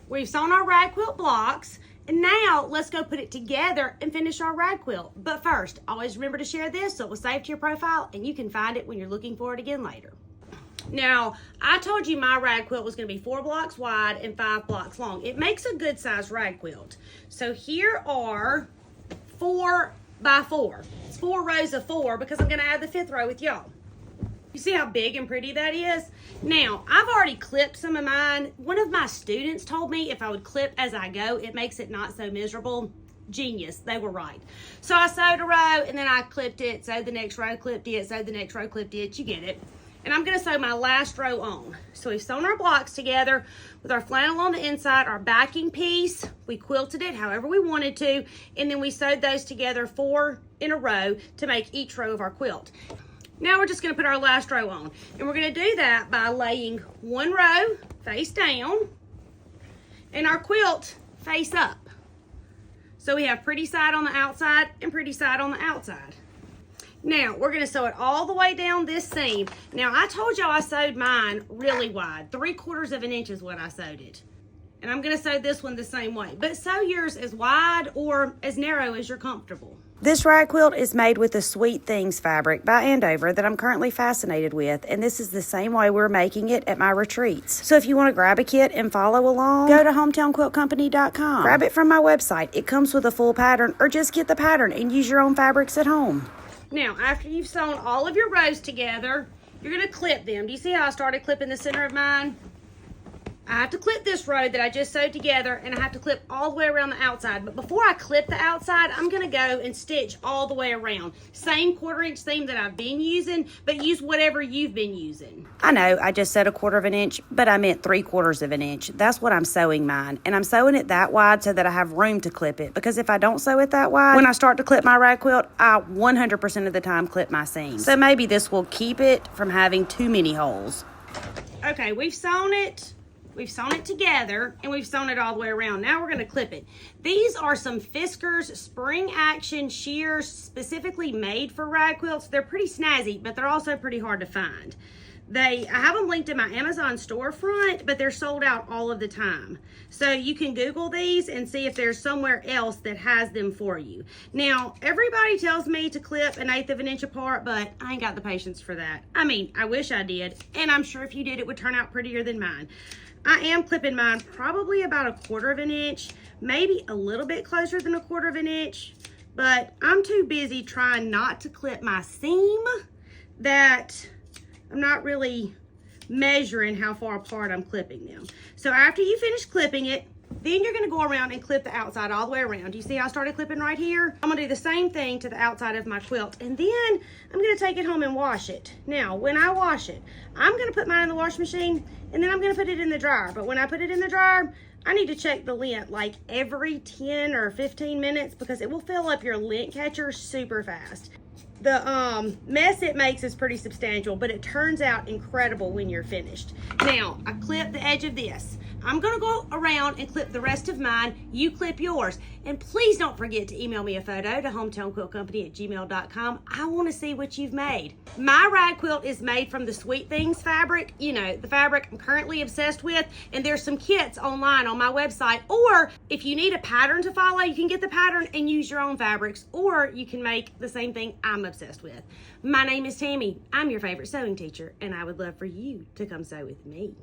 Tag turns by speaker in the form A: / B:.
A: We've sewn our rag quilt blocks, and now let's go put it together and finish our rag quilt. But first, always remember to share this so it will save to your profile and you can find it when you're looking for it again later. Now, I told you my rag quilt was going to be 4 blocks wide and 5 blocks long. It makes a good size rag quilt. So here are 4 by 4. It's 4 rows of 4 because I'm going to add the 5th row with y'all. You see how big and pretty that is? Now, I've already clipped some of mine. One of my students told me if I would clip as I go, it makes it not so miserable. Genius, they were right. So I sewed a row and then I clipped it, sewed the next row, clipped it, sewed the next row, clipped it, you get it. And I'm gonna sew my last row on. So we've sewn our blocks together with our flannel on the inside, our backing piece. We quilted it however we wanted to, and then we sewed those together 4 in a row to make each row of our quilt. Now we're just gonna put our last row on. And we're gonna do that by laying 1 row face down and our quilt face up. So we have pretty side on the outside and pretty side on the outside. Now, we're going to sew it all the way down this seam. Now, I told y'all I sewed mine really wide. 3/4 of an inch is what I sewed it. And I'm going to sew this one the same way. But sew yours as wide or as narrow as you're comfortable.
B: This rag quilt is made with the Sweet Things fabric by Andover that I'm currently fascinated with, and this is the same way we're making it at my retreats. So if you want to grab a kit and follow along, go to hometownquiltcompany.com. Grab it from my website. It comes with a full pattern, or just get the pattern and use your own fabrics at home.
A: Now, after you've sewn all of your rows together, you're going to clip them. Do you see how I started clipping the center of mine? I have to clip this row that I just sewed together, and I have to clip all the way around the outside. But before I clip the outside, I'm going to go and stitch all the way around. Same 1/4 inch seam that I've been using, but use whatever you've been using.
B: I know, I just said 1/4 of an inch, but I meant 3/4 of an inch. That's what I'm sewing mine. And I'm sewing it that wide so that I have room to clip it. Because if I don't sew it that wide, when I start to clip my rag quilt, I 100% of the time clip my seams. So maybe this will keep it from having too many holes.
A: Okay, we've sewn it. We've sewn it together, and we've sewn it all the way around. Now we're going to clip it. These are some Fiskars spring action shears specifically made for rag quilts. They're pretty snazzy, but they're also pretty hard to find. I have them linked in my Amazon storefront, but they're sold out all of the time. So you can Google these and see if there's somewhere else that has them for you. Now, everybody tells me to clip 1/8 of an inch apart, but I ain't got the patience for that. I mean, I wish I did, and I'm sure if you did, it would turn out prettier than mine. I am clipping mine probably about 1/4 of an inch, maybe a little bit closer than 1/4 of an inch, but I'm too busy trying not to clip my seam that I'm not really measuring how far apart I'm clipping them. So after you finish clipping it, then you're gonna go around and clip the outside all the way around. You see how I started clipping right here? I'm gonna do the same thing to the outside of my quilt, and then I'm gonna take it home and wash it. Now, when I wash it, I'm gonna put mine in the washing machine, and then I'm gonna put it in the dryer. But when I put it in the dryer, I need to check the lint like every 10 or 15 minutes because it will fill up your lint catcher super fast. The mess it makes is pretty substantial, but it turns out incredible when you're finished. Now, I clipped the edge of this. I'm gonna go around and clip the rest of mine. You clip yours. And please don't forget to email me a photo to hometownquiltcompany@gmail.com. I wanna see what you've made. My rag quilt is made from the Sweet Things fabric, you know, the fabric I'm currently obsessed with, and there's some kits online on my website. Or if you need a pattern to follow, you can get the pattern and use your own fabrics, or you can make the same thing I'm obsessed with. My name is Tammy. I'm your favorite sewing teacher, and I would love for you to come sew with me.